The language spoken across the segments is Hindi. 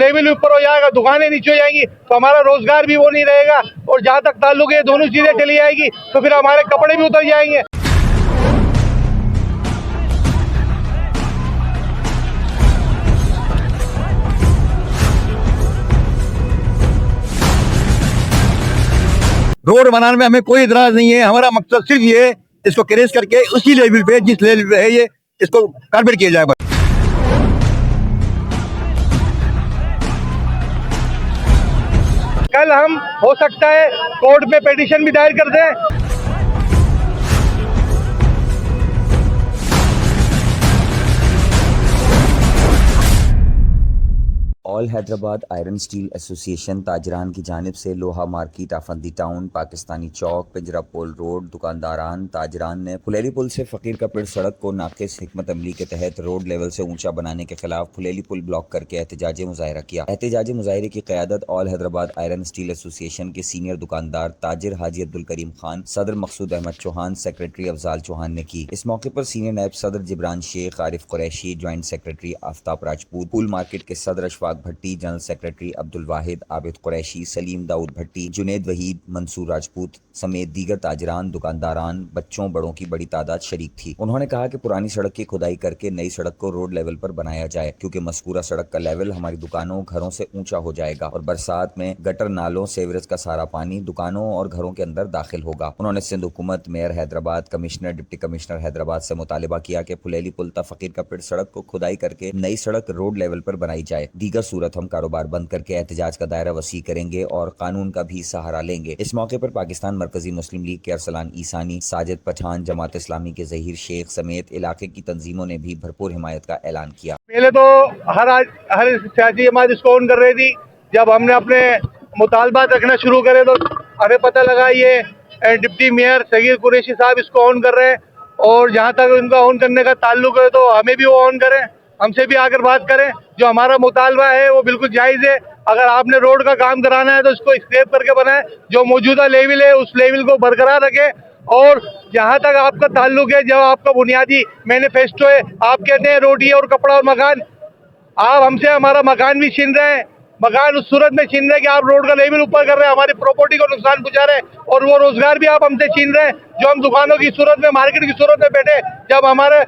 लेवल ऊपर हो जाएगा, दुकानें नीचे हो जाएंगी, तो हमारा रोजगार भी वो नहीं रहेगा। और जहाँ तक ताल्लुक है दोनों चीजें चली जाएगी तो फिर हमारे कपड़े भी उतर जाएंगे। रोड बनाने में हमें कोई इतराज नहीं है। हमारा मकसद सिर्फ ये है इसको क्रेश करके उसी लेवल पे जिस लेवल पे है ये इसको कारपेट किया जाए बस। कल हम हो सकता है कोर्ट में पिटीशन भी दायर कर दें। All Hyderabad Iron Steel Association ताजरान की जानिब से Loha Market, Afandi Town, Pakistani Chowk, Pinjra Pol road, दुकानदारान ताजरान ने फुलेली पुल से फ़कीर का पेड़ सड़क को नाक़िस हिकमत अमली के तहत रोड लेवल से ऊंचा बनाने के खिलाफ फुलेली पुल ब्लॉक करके एहतजाजी मुजाहरा किया। एहतजाजी मुजाहरे की क़यादत All Hyderabad Iron Steel Association के सीनियर दुकानदार ताजिर हाजी अब्दुल करीम खान, सदर मकसूद अहमद चौहान, सेक्रेटरी अफजाल चौहान ने की। इस मौके पर सीनियर नायब सदर Jibran Sheikh, Arif Qureshi, joint secretary Aftab Rajput, Pul Market के सदर अशफाक भट्टी, जनरल सेक्रेटरी अब्दुल वाहिद, आबिद कुरैशी, सलीम दाऊद भट्टी, जुनेद वहीद, मंसूर राजपूत समेत दीगर ताजरान, दुकानदारान, बच्चों बड़ों की बड़ी तादाद शरीक थी। उन्होंने कहा कि पुरानी सड़क की खुदाई करके नई सड़क को रोड लेवल पर बनाया जाए, क्योंकि मज़कूरा सड़क का लेवल हमारी दुकानों घरों से ऊंचा हो जाएगा और बरसात में गटर नालों सेवरेज का सारा पानी दुकानों और घरों के अंदर दाखिल होगा। उन्होंने सिंध हुकूमत, mayor Hyderabad, commissioner, deputy commissioner Hyderabad से मुतालिबा किया कि फुलेली पुल ता फ़कीर का पेड़ सड़क को खुदाई करके नई सड़क रोड लेवल पर बनाई जाए। दीगर सूरत हम कारोबार बंद करके एहतजाज का दायरा वसी करेंगे और कानून का भी सहारा लेंगे। इस मौके पर पाकिस्तान मरकजी मुस्लिम लीग के अरसलान ईसानी, साजिद पठान, जमात इस्लामी के जहीर शेख समेत इलाके की तंजीमों ने भी भरपूर हिमायत का ऐलान किया। पहले तो हर सियासी जमात इसको ऑन कर रही थी। जब हमने अपने मुतालबात रखना शुरू करे तो हमें पता लगा ये डिप्टी मेयर सगीर कुरैशी साहब इसको ऑन कर रहे हैं। और जहाँ तक उनका ऑन करने का ताल्लुक है तो हमें भी वो ऑन करें, हमसे भी आकर बात करें। जो हमारा मुतालबा है वो बिल्कुल जायज़ है। अगर आपने रोड का काम कराना है तो इसको स्क्रैप करके बनाएं, जो मौजूदा लेवल है उस लेवल को बरकरार रखें। और जहाँ तक आपका ताल्लुक है, जो आपका बुनियादी मैनिफेस्टो है, आप कहते हैं रोटी और कपड़ा और मकान, आप हमसे हमारा मकान भी छीन रहे हैं। मकान उस सूरत में छीन रहे हैं कि आप रोड का लेवल ऊपर कर रहे हैं, हमारी प्रॉपर्टी को नुकसान पहुंचा रहे हैं और वो रोजगार भी आप हमसे छीन रहे हैं। जो हम दुकानों की सूरत में, मार्केट की सूरत में बैठे, जब हमारे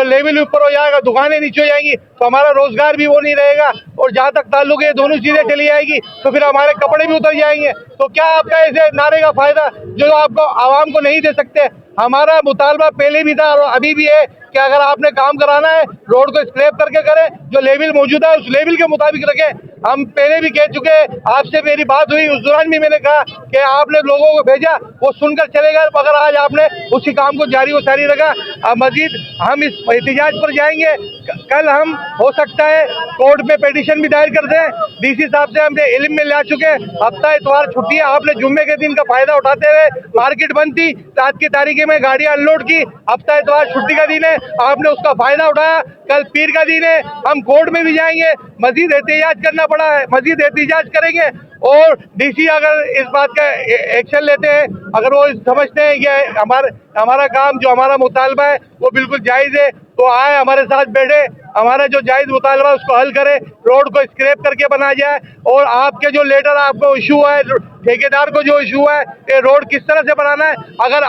लेवल ऊपर हो जाएगा, दुकानें नीचे हो जाएंगी, तो हमारा रोजगार भी वो नहीं रहेगा। और जहाँ तक ताल्लुक है दोनों चीजें चली जाएगी तो फिर हमारे कपड़े भी उतर जाएंगे। तो क्या आपका ऐसे नारे का फायदा जो आपको आवाम को नहीं दे सकते? हमारा मुतालबा पहले भी था और अभी भी है कि अगर आपने काम कराना है रोड को स्क्रैप करके करें, जो लेवल मौजूदा है उस लेवल के मुताबिक रखें। हम पहले भी कह चुके हैं, आपसे मेरी बात हुई उस दौरान भी मैंने कहा कि आपने लोगों को भेजा, वो सुनकर चले गए, मगर आज आपने उसी काम को जारी व सारी रखा। अब मजीद हम इस एहतजाज पर जाएंगे। कल हम हो सकता है कोर्ट में पिटीशन भी दायर कर दें। डीसी साहब से हमने इल्म में ला चुके, हफ्ता इतवार छुट्टी है, आपने जुम्मे के दिन का फायदा उठाते हुए मार्केट बंद थी, आज की तारीख में गाड़ियां अनलोड की, हफ्ता इतवार छुट्टी का दिन है, आपने उसका फायदा उठाया। कल पीर का दिन है, हम कोर्ट में भी जाएंगे, मजीद एहतजाज करना पड़ा है, मजीद एहतजाज करेंगे। और डीसी अगर इस बात का एक्शन लेते हैं, अगर वो समझते हैं कि हमारा काम जो हमारा मुतालबा है वो बिल्कुल जायज़ है, तो आए हमारे साथ बैठे, हमारा जो जायज़ मुतालबा है उसको हल करे, रोड को स्क्रैप करके बनाया जाए। और आपके जो लेटर आपको इशू है, ठेकेदार को जो इशू है, ये रोड किस तरह से बनाना है, अगर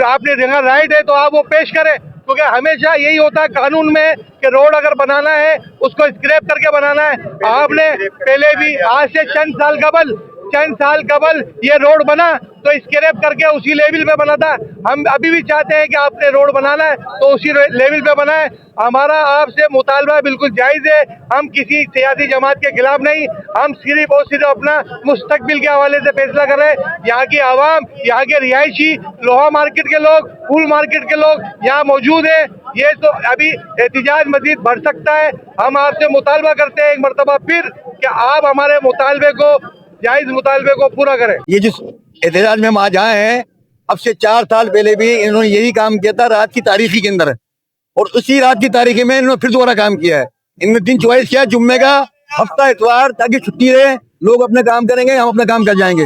आपने राइट है तो आप वो पेश करें। क्योंकि हमेशा यही होता है कानून में कि रोड अगर बनाना है उसको स्क्रैप करके बनाना है। आपने पहले भी आज से चंद साल कबल ये रोड बना तो स्क्रैप करके उसी लेवल पे बना था। हम अभी भी चाहते हैं कि आपने रोड बनाना है तो उसी लेवल पे बनाए। हमारा आपसे मुतालबा बिल्कुल जायज़ है, हम किसी सियासी जमात के खिलाफ नहीं, हम सिर्फ और सिर्फ अपना मुस्तकबिल के हवाले से फैसला कर रहे हैं। यहाँ की आवाम, यहाँ के रिहायशी, लोहा मार्केट के लोग, फूल मार्केट के लोग यहाँ मौजूद है। ये तो अभी एहतजाज मजीद बढ़ सकता है। हम आपसे मुतालबा करते हैं एक मरतबा फिर कि आप हमारे मुतालबे को, जायज़ मुतालबे को पूरा करें। ये जिस एहतजाज में हम आज आए हैं, अब से 4 साल पहले भी इन्होंने यही काम किया था रात की तारीखी के अंदर, और उसी रात की तारीखी में इन्होंने फिर दोबारा काम किया है। इन्होंने दिन चॉइस किया जुम्मे का, हफ्ता इतवार, ताकि छुट्टी रहे, लोग अपने काम करेंगे, हम अपना काम कर जाएंगे।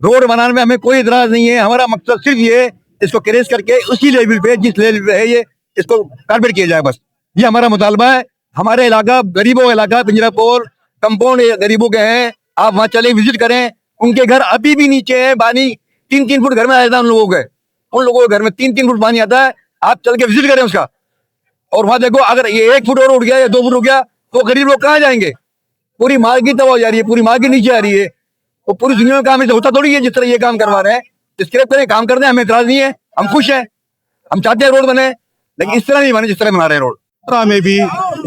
रोड बनाने में हमें कोई इतराज नहीं है। हमारा मकसद सिर्फ ये है इसको क्रेश करके उसी लेवल पे जिस लेवल पे है ये इसको कारपेट किया जाए बस। ये हमारा मुतालबा है। हमारे इलाका गरीबों का इलाका, पिंजरा पोल, कंपाउंड गरीबों के हैं, आप वहां चले विजिट करें। उनके घर अभी भी नीचे है, पानी 3-3 फुट घर में आ जाता है उन लोगों के। उन लोगों के घर में 3-3 फुट पानी आता है, आप चल के विजिट करें उसका। और वहां देखो, अगर ये 1 फुट और उठ गया या 2 फुट उठ गया तो गरीब लोग कहाँ जाएंगे? पूरी मार्केट तबाह हो जा रही है, पूरी मार्केट नीचे आ रही है। तो पूरी दुनिया में काम ऐसे होता थोड़ी है जिस तरह ये काम करवा रहे हैं। स्क्रैप करें, काम करते हैं, हमें इतराज नहीं है, हम खुश हैं, हम चाहते हैं रोड बने, लेकिन इस तरह नहीं बने जिस तरह बना रहे हैं रोड। में भी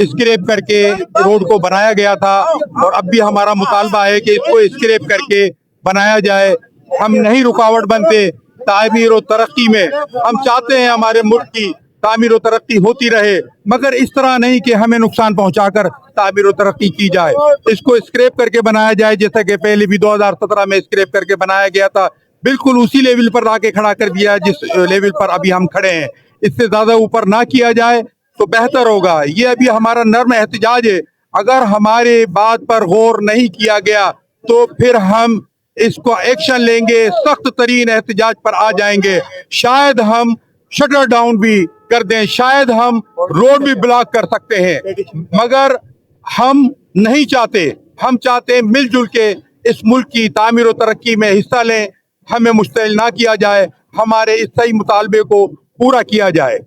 स्क्रैप करके रोड को बनाया गया था और अब भी हमारा मुतालबा है कि इसको स्क्रैप करके बनाया जाए। हम नहीं रुकावट बनते तामीर और तरक्की में। हम चाहते हैं हमारे मुल्क की तामीर और तरक्की होती रहे, मगर इस तरह नहीं कि हमें नुकसान पहुंचाकर तामीर और तरक्की की जाए। इसको स्क्रैप करके बनाया जाए, जैसा कि पहले भी 2017 में स्क्रैप करके बनाया गया था। बिल्कुल उसी लेवल पर लाके खड़ा कर दिया जिस लेवल पर अभी हम खड़े हैं। इससे ज्यादा ऊपर ना किया जाए तो बेहतर होगा। ये अभी हमारा नर्म एहतजाज है। अगर हमारे बात पर गौर नहीं किया गया तो फिर हम इसको एक्शन लेंगे, सख्त तरीन एहतजाज पर आ जाएंगे। शायद हम शटर डाउन भी कर दें, शायद हम रोड भी ब्लॉक कर सकते हैं, मगर हम नहीं चाहते। हम चाहते हैं मिलजुल के इस मुल्क की तामीर और तरक्की में हिस्सा लें। हमें मुश्तिल ना किया जाए, हमारे इस सही मुतालबे को पूरा किया जाए।